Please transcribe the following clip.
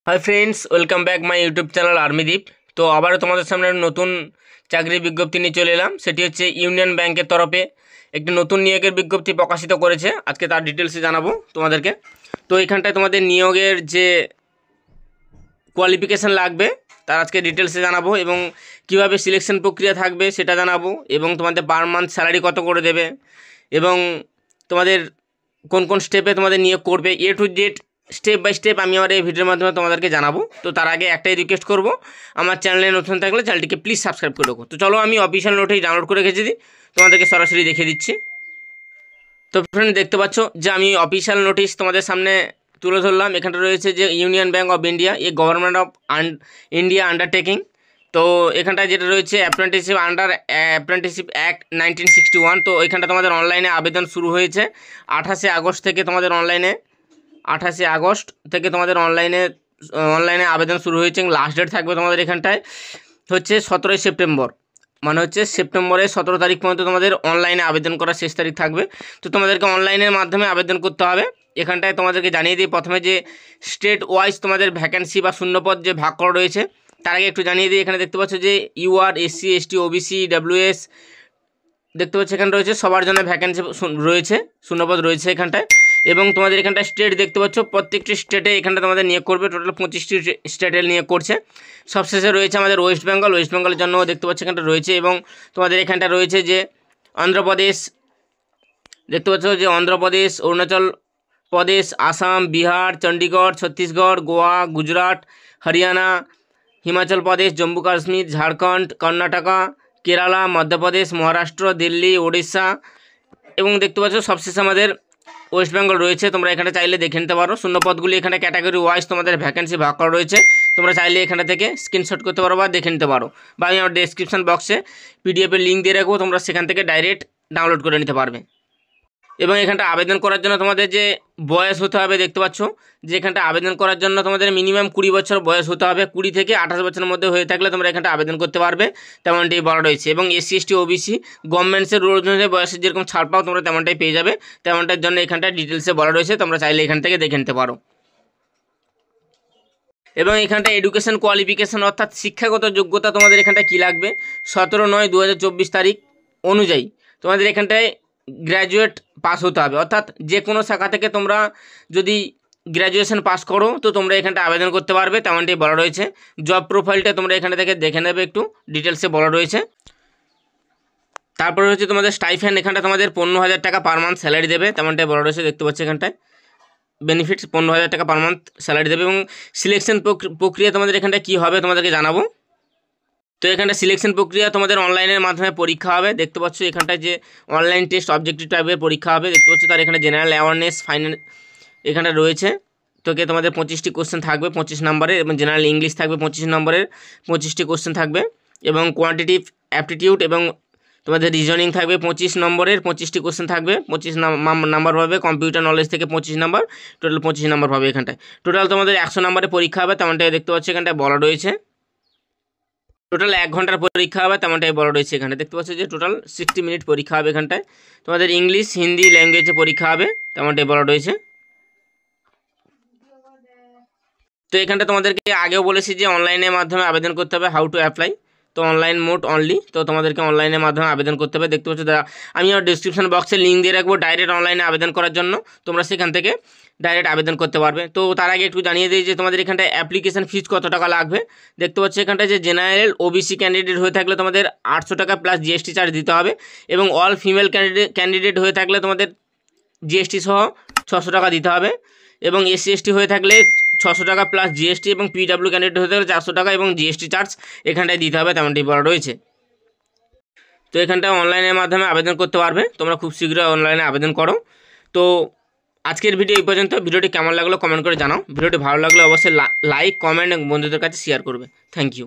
High friends, welcome back my YouTube channel Armideep. তো আবারও তোমাদের সামনে নতুন চাকরির বিজ্ঞপ্তি নিয়ে চলে এলাম। সেটি হচ্ছে ইউনিয়ন ব্যাংকের তরফে একটি নতুন নিয়োগের বিজ্ঞপ্তি প্রকাশিত করেছে। আজকে তার ডিটেলসে জানাবো তোমাদেরকে। তো এখানটায় তোমাদের নিয়োগের যে কোয়ালিফিকেশান লাগবে তার আজকে ডিটেলসে জানাবো, এবং কিভাবে সিলেকশন প্রক্রিয়া থাকবে সেটা জানাবো, এবং তোমাদের পার মান্থ স্যালারি কত করে দেবে, এবং তোমাদের কোন কোন স্টেপে তোমাদের নিয়োগ করবে, A to Z step by step আমি আমার এই ভিডিওর মাধ্যমে তোমাদেরকে জানাবো। তো তার আগে একটাই রিকোয়েস্ট করবো, আমার চ্যানেলে নতুন থাকলে চ্যানেলটিকে প্লিজ সাবস্ক্রাইব করে রাখো। তো চলো আমি অফিসিয়াল নোটেই ডাউনলোড করে রেখেছি, তোমাদেরকে সরাসরি দেখিয়ে দিচ্ছি। তো ফ্রেন্ড, দেখতে পাচ্ছ যে আমি অফিসিয়াল নোটিশ তোমাদের সামনে তুলে ধরলাম। এখানটা রয়েছে যে union bank of India, a government of India undertaking. তো এখানটায় যেটা রয়েছে অ্যাপ্রেন্টিসশিপ অ্যাক্ট 1961। তো এখানটা তোমাদের অনলাইনে আবেদন শুরু হয়েছে 28 আগস্ট থেকে। তোমাদের অনলাইনে 28 আগস্ট থেকে তোমাদের অনলাইনে আবেদন শুরু হয়েছে, এবং লাস্ট ডেট থাকবে তোমাদের এখানটায় হচ্ছে 17 সেপ্টেম্বর। মানে হচ্ছে সেপ্টেম্বরের 17 তারিখ পর্যন্ত তোমাদের অনলাইনে আবেদন করার শেষ তারিখ থাকবে। তো তোমাদেরকে অনলাইনের মাধ্যমে আবেদন করতে হবে। এখানটায় তোমাদেরকে জানিয়ে দিই প্রথমে যে স্টেট ওয়াইজ তোমাদের ভ্যাকেন্সি বা শূন্যপদ যে ভাগ করা রয়েছে, তার আগে একটু জানিয়ে দিই। এখানে দেখতে পাচ্ছ যে UR, SC, ST, OBC, WS দেখতে পাচ্ছ এখানে রয়েছে, সবার জন্য ভ্যাকেন্সি রয়েছে, শূন্যপদ রয়েছে এখানটায়। এবং তোমাদের এখানটায় স্টেট দেখতে পাচ্ছ, প্রত্যেকটি স্টেটে এখানটা তোমাদের নিয়োগ করবে। টোটাল 25টি স্টেটের নিয়োগ করছে। সবশেষে রয়েছে আমাদের ওয়েস্ট বেঙ্গলের জন্য দেখতে পাচ্ছ এখানটা রয়েছে। এবং তোমাদের এখানটা রয়েছে যে অন্ধ্রপ্রদেশ দেখতে পাচ্ছ, যে অন্ধ্রপ্রদেশ, অরুণাচল প্রদেশ, আসাম, বিহার, চণ্ডীগড়, ছত্তিশগড়, গোয়া, গুজরাট, হরিয়ানা, হিমাচল প্রদেশ, জম্মু কাশ্মীর, ঝাড়খণ্ড, কর্ণাটকা, কেরালা, মধ্যপ্রদেশ, মহারাষ্ট্র, দিল্লি, ওড়িশা, এবং দেখতে পাচ্ছ সবশেষে আমাদের ওয়েস্ট বেঙ্গল রয়েছে। তোমরা এখানে চাইলে দেখে নিতে পারো। শূন্যপদগুলি এখানে ক্যাটাগরি ওয়াইজ তোমাদের ভ্যাকেন্সি ভাগ করা রয়েছে। তোমরা চাইলে এখানে থেকে স্ক্রিনশট করতে পারো বা দেখে নিতে পারো, বা আমি আমার ডেসক্রিপশন বক্সে পিডিএফের লিঙ্ক দিয়ে রাখবো, তোমরা সেখান থেকে ডাইরেক্ট ডাউনলোড করে নিতে পারবে। এবং এখানটা আবেদন করার জন্য তোমাদের যে বয়স হতে হবে, দেখতে পাচ্ছ যে এখানটা আবেদন করার জন্য তোমাদের মিনিমাম 20 বছর বয়স হতে হবে। 20 থেকে 28 বছরের মধ্যে হয়ে থাকলে তোমরা এখানটা আবেদন করতে পারবে, তেমনটাই বলা রয়েছে। এবং এসসি, এসটি, ওবিসি গভর্নমেন্টের রুল অনুযায়ী বয়সের যেরকম ছাড় পাও তোমরা তেমনটাই পেয়ে যাবে। তেমনটার জন্য এখানটা ডিটেলসে বলা রয়েছে, তোমরা চাইলে এখান থেকে দেখে নিতে পারো। এবং এখানটা এডুকেশন কোয়ালিফিকেশান অর্থাৎ শিক্ষাগত যোগ্যতা তোমাদের এখানটা কী লাগবে, 17/9/2024 তারিখ অনুযায়ী তোমাদের এখানটায় গ্র্যাজুয়েট পাস হতে হবে। অর্থাৎ যে কোনো শাখা থেকে তোমরা যদি গ্র্যাজুয়েশন পাস করো তো তোমরা এখানটা আবেদন করতে পারবে, তেমনটাই বলা রয়েছে। জব প্রোফাইলটা তোমরা এখানে থেকে দেখে নেবে, একটু ডিটেলসে বলা রয়েছে। তারপরে হচ্ছে তোমাদের স্টাইফেন্ড, এখানটা তোমাদের 15,000 টাকা পার মান্থ স্যালারি দেবে, তেমনটাই বলা রয়েছে। দেখতে পাচ্ছি এখানটায় বেনিফিটস 15,000 টাকা পার মান্থ স্যালারি দেবে। এবং সিলেকশন প্রক্রিয়া তোমাদের এখানটা কী হবে তোমাদেরকে জানাবো। তো এখানটা সিলেকশন প্রক্রিয়া তোমাদের অনলাইনের মাধ্যমে পরীক্ষা হবে। দেখতে পাচ্ছ এখানটায় যে অনলাইন টেস্ট অবজেক্টিভ টাইপের পরীক্ষা হবে, দেখতে পাচ্ছ। তার এখানে জেনারেল অ্যাওয়ারনেস ফাইনাল এখানে রয়েছে। তোকে তোমাদের 25টি কোশ্চেন থাকবে 25 নম্বরের, এবং জেনারেল ইংলিশ থাকবে 25 নম্বরের 25টি কোশ্চেন থাকবে, এবং কোয়ান্টিটিভ অ্যাপটিটিউড এবং তোমাদের রিজনিং থাকবে 25 নম্বরের 25টি কোশ্চেন থাকবে, 25 নাম্বার পাবে। কম্পিউটার নলেজ থেকে 25 নাম্বার, টোটাল 25 নাম্বার পাবে এখানটায়। টোটাল তোমাদের 100 নম্বরের পরীক্ষা হবে, তেমনটাই দেখতে পাচ্ছ এখানটায় বলা রয়েছে। টোটাল 1 ঘন্টার পরীক্ষা হবে, তেমনটাই বলা রয়েছে এখানে। দেখতে পাচ্ছ যে টোটাল 60 মিনিট পরীক্ষা হবে এখানটায়। তোমাদের ইংলিশ, হিন্দি ল্যাঙ্গুয়েজে পরীক্ষা হবে, তেমনটাই বলা রয়েছে। তো এখানটা তোমাদেরকে আগেও বলেছি যে অনলাইনের মাধ্যমে আবেদন করতে হবে, হাউ টু অ্যাপ্লাই। তো অনলাইন মোড অনলি, তো তোমাদেরকে অনলাইনের মাধ্যমে আবেদন করতে হবে। দেখতে পাচ্ছ আমি আমার ডিসক্রিপশন বক্সে লিঙ্ক দিয়ে রাখবো ডাইরেক্ট অনলাইনে আবেদন করার জন্য, তোমরা সেখান থেকে ডাইরেক্ট আবেদন করতে পারবে। তো তার আগে একটু জানিয়ে দিই যে তোমাদের এখানটায় অ্যাপ্লিকেশন ফিজ কত টাকা লাগবে। দেখতে পাচ্ছ এখানটায় যে জেনারেল ওবিসি ক্যান্ডিডেট হয়ে থাকলে তোমাদের 800 টাকা প্লাস জিএসটি চার্জ দিতে হবে, এবং অল ফিমেল ক্যান্ডিডেট হয়ে থাকলে তোমাদের জিএসটি সহ 600 টাকা দিতে হবে, এবং এসসি এসটি হয়ে থাকলে 600 টাকা প্লাস জিএসটি, এবং পিডাব্লিউ ক্যান্ডিডেট হতে গেলে 400 টাকা এবং জিএসটি চার্জ এখানটায় দিতে হবে, তেমনটি বলা রয়েছে। তো এখানটায় অনলাইনের মাধ্যমে আবেদন করতে পারবে, তোমরা খুব শীঘ্রই অনলাইনে আবেদন করো। তো আজকের ভিডিও এই পর্যন্ত। ভিডিওটি কেমন লাগলো কমেন্ট করে জানাও। ভিডিওটি ভালো লাগলে অবশ্যই লাইক, কমেন্ট এবং বন্ধুদের কাছে শেয়ার করবে। Thank you.